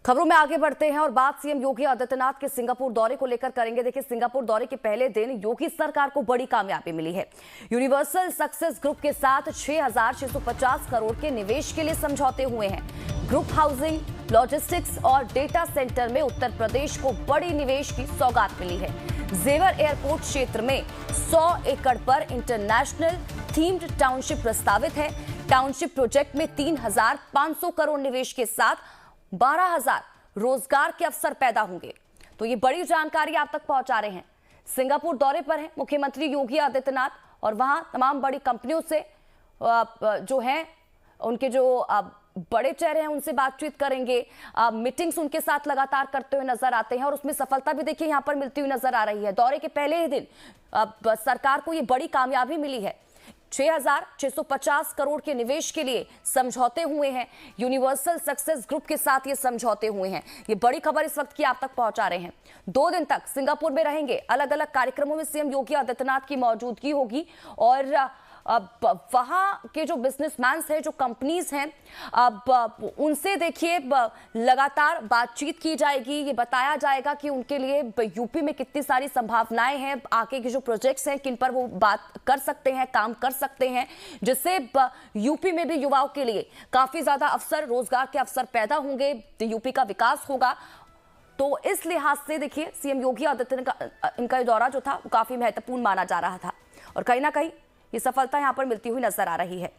खबरों में आगे बढ़ते हैं और बात सीएम योगी आदित्यनाथ के सिंगापुर दौरे को लेकर करेंगे। देखिए, सिंगापुर दौरे के पहले दिन योगी सरकार को बड़ी कामयाबी मिली है। यूनिवर्सल सक्सेस ग्रुप के साथ 6,650 करोड़ के निवेश के लिए समझौते हुए हैं। ग्रुप हाउसिंग, लॉजिस्टिक्स और डेटा सेंटर में उत्तर प्रदेश को बड़ी निवेश की सौगात मिली है। जेवर एयरपोर्ट क्षेत्र में 100 एकड़ पर इंटरनेशनल थीम्ड टाउनशिप प्रस्तावित है। टाउनशिप प्रोजेक्ट में 3,500 करोड़ निवेश के साथ 12,000 रोजगार के अवसर पैदा होंगे। तो ये बड़ी जानकारी आप तक पहुंचा रहे हैं। सिंगापुर दौरे पर हैं मुख्यमंत्री योगी आदित्यनाथ और वहां तमाम बड़ी कंपनियों से जो हैं उनके जो बड़े चेहरे हैं उनसे बातचीत करेंगे। मीटिंग्स उनके साथ लगातार करते हुए नजर आते हैं और उसमें सफलता भी देखिए यहां पर मिलती हुई नजर आ रही है। दौरे के पहले ही दिन सरकार को ये बड़ी कामयाबी मिली है। 6,650 करोड़ के निवेश के लिए समझौते हुए हैं। यूनिवर्सल सक्सेस ग्रुप के साथ ये समझौते हुए हैं। ये बड़ी खबर इस वक्त की आप तक पहुंचा रहे हैं। 2 दिन तक सिंगापुर में रहेंगे। अलग अलग कार्यक्रमों में सीएम योगी आदित्यनाथ की मौजूदगी होगी और वहां के जो बिजनेसमैन हैं, जो कंपनीज हैं, उनसे देखिए लगातार बातचीत की जाएगी। ये बताया जाएगा कि उनके लिए यूपी में कितनी सारी संभावनाएं हैं, आगे के जो प्रोजेक्ट्स हैं किन पर वो बात कर सकते हैं, काम कर सकते हैं, जिससे यूपी में भी युवाओं के लिए काफी ज्यादा अवसर, रोजगार के अवसर पैदा होंगे, यूपी का विकास होगा। तो इस लिहाज से देखिए सीएम योगी आदित्यनाथ इनका दौरा जो था वो काफी महत्वपूर्ण माना जा रहा था और कहीं ना कहीं ये सफलता यहां पर मिलती हुई नजर आ रही है।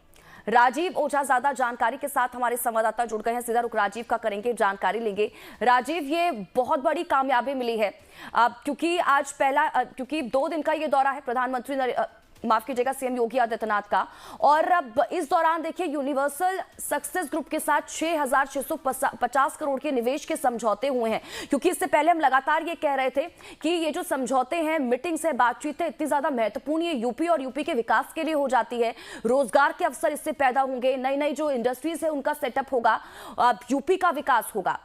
राजीव ओझा ज्यादा जानकारी के साथ हमारे संवाददाता जुड़ गए हैं। सीधा रुख राजीव का करेंगे, जानकारी लेंगे। राजीव, ये बहुत बड़ी कामयाबी मिली है क्योंकि 2 दिन का ये दौरा है प्रधानमंत्री माफ कीजिएगा सीएम योगी आदित्यनाथ का, और अब इस दौरान देखिए यूनिवर्सल सक्सेस ग्रुप के साथ 6,650 करोड़ के निवेश के समझौते हुए हैं। क्योंकि इससे पहले हम लगातार ये कह रहे थे कि ये जो समझौते हैं, मीटिंग्स है, बातचीत है, इतनी ज्यादा महत्वपूर्ण ये यूपी और यूपी के विकास के लिए हो जाती है। रोजगार के अवसर इससे पैदा होंगे, नई नई जो इंडस्ट्रीज है उनका सेटअप होगा, यूपी का विकास होगा।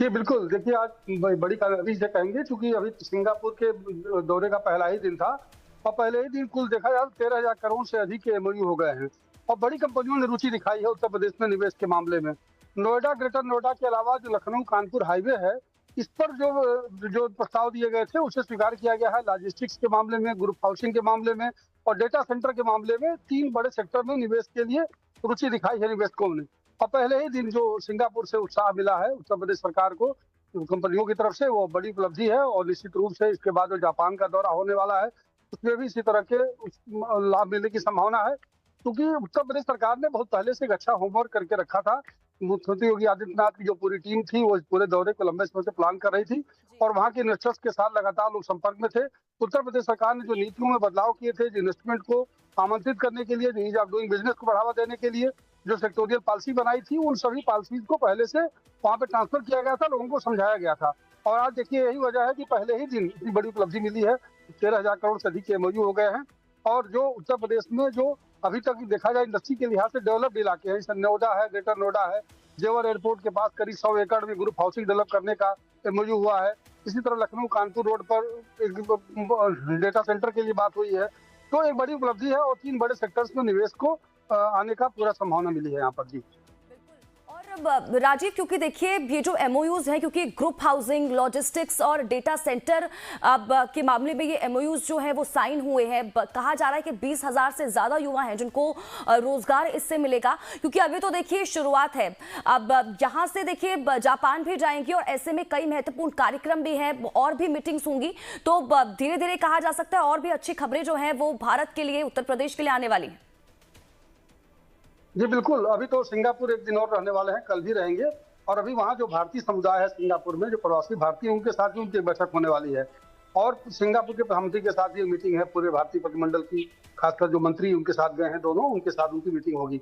जी बिल्कुल, देखिए आज बड़ी कामयाबी से कहेंगे क्योंकि अभी सिंगापुर के दौरे का पहला ही दिन था और पहले ही दिन कुल देखा जाए 13,000 करोड़ से अधिक के एमओयू हो गए हैं और बड़ी कंपनियों ने रुचि दिखाई है उत्तर प्रदेश में निवेश के मामले में। नोएडा, ग्रेटर नोएडा के अलावा जो लखनऊ कानपुर हाईवे है, इस पर जो प्रस्ताव दिए गए थे उसे स्वीकार किया गया है। लॉजिस्टिक्स के मामले में, ग्रुप हाउसिंग के मामले में और डेटा सेंटर के मामले में 3 बड़े सेक्टर में निवेश के लिए रुचि दिखाई है निवेशकों ने। और पहले ही दिन जो सिंगापुर से उत्साह मिला है उत्तर प्रदेश सरकार को कंपनियों की तरफ से, वो बड़ी उपलब्धि है और निश्चित रूप से इसके बाद जो जापान का दौरा होने वाला है उसमें भी इसी तरह के लाभ मिलने की संभावना है। क्योंकि उत्तर प्रदेश सरकार ने बहुत पहले से एक अच्छा होमवर्क करके रखा था। मुख्यमंत्री योगी आदित्यनाथ की जो पूरी टीम थी वो पूरे दौरे को लंबे समय से प्लान कर रही थी और वहाँ के इन्वेस्टर्स के साथ लगातार लोग संपर्क में थे। उत्तर प्रदेश सरकार ने जो नीतियों में बदलाव किए थे, जो इन्वेस्टमेंट को आमंत्रित करने के लिए, ईज ऑफ डूइंग बिजनेस को बढ़ावा देने के लिए जो सेक्टोरियल पॉलिसी बनाई थी, उन सभी पॉलिसीज को पहले से वहाँ पे ट्रांसफर किया गया था, लोगों को समझाया गया था। और आज देखिए यही वजह है कि पहले ही दिन इतनी बड़ी उपलब्धि मिली है। 13,000 करोड़ से अधिक के एमओयू हो गए हैं और जो उत्तर प्रदेश में जो अभी तक देखा जाए इंडस्ट्री के लिहाज से डेवलप्ड इलाके हैं, जैसे नोएडा है, ग्रेटर नोएडा है, जेवर एयरपोर्ट के पास करीब 100 एकड़ में ग्रुप हाउसिंग डेवलप करने का एमओयू हुआ है। इसी तरह लखनऊ कानपुर रोड पर डेटा सेंटर के लिए बात हुई है। तो एक बड़ी उपलब्धि है और 3 बड़े सेक्टर्स में निवेश को आने का पूरा संभावना मिली है यहाँ पर। जी और राजीव, क्योंकि देखिए ये जो एमओयूज हैं, क्योंकि ग्रुप हाउसिंग, लॉजिस्टिक्स और डेटा सेंटर के मामले में ये एमओयूज जो है वो साइन हुए हैं। कहा जा रहा है कि 20,000 से ज्यादा युवा हैं जिनको रोजगार इससे मिलेगा। क्योंकि अभी तो देखिए शुरुआत है, अब यहाँ से देखिए जापान भी जाएंगे और ऐसे में कई महत्वपूर्ण कार्यक्रम भी हैं और भी मीटिंग्स होंगी। तो धीरे धीरे कहा जा सकता है और भी अच्छी खबरें जो है वो भारत के लिए, उत्तर प्रदेश के लिए आने वाली है। जी बिल्कुल, अभी तो सिंगापुर एक दिन और रहने वाले हैं, कल भी रहेंगे और अभी वहाँ जो भारतीय समुदाय है सिंगापुर में, जो प्रवासी भारतीय, उनके साथ भी उनकी बैठक होने वाली है और सिंगापुर के प्रधानमंत्री के साथ भी मीटिंग है पूरे भारतीय प्रतिमंडल की, खासकर जो मंत्री उनके साथ गए हैं दोनों, उनके साथ उनकी मीटिंग होगी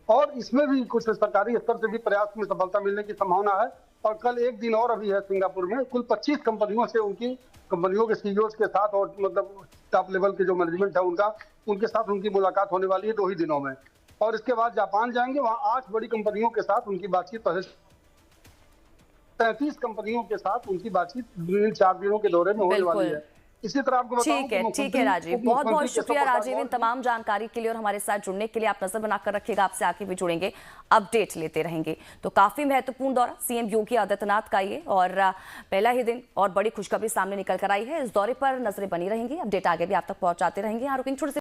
और इसमें भी कुछ सरकारी स्तर से भी प्रयास में सफलता मिलने की संभावना है। और कल एक दिन और अभी है सिंगापुर में, कुल 25 कंपनियों से, उनकी कंपनियों के सीईओज के साथ और मतलब टॉप लेवल के जो मैनेजमेंट है उनके साथ उनकी मुलाकात होने वाली है 2 ही दिनों में। और इसके बाद जापान जाएंगे, वहाँ 8 बड़ी कंपनियों के साथ उनकी बातचीत, पहले 33 कंपनियों के साथ उनकी बातचीत 4 दिनों के दौरे में होने वाली है। इसी तरह आपको बताऊं ठीक है, ठीक है राजीव, बहुत बहुत शुक्रिया राजीव इन तमाम जानकारी के लिए और हमारे साथ जुड़ने के लिए। आप नजर बनाकर रखिएगा, आपसे आगे भी जुड़ेंगे, अपडेट लेते रहेंगे। तो काफी महत्वपूर्ण दौरा सीएम योगी आदित्यनाथ का ये, और पहला ही दिन और बड़ी खुशखबरी सामने निकल कर आई है। इस दौरे पर नजरें बनी रहेंगी, अपडेट आगे भी आप तक पहुंचाते रहेंगे। यहाँ रुकेंगे छोटे से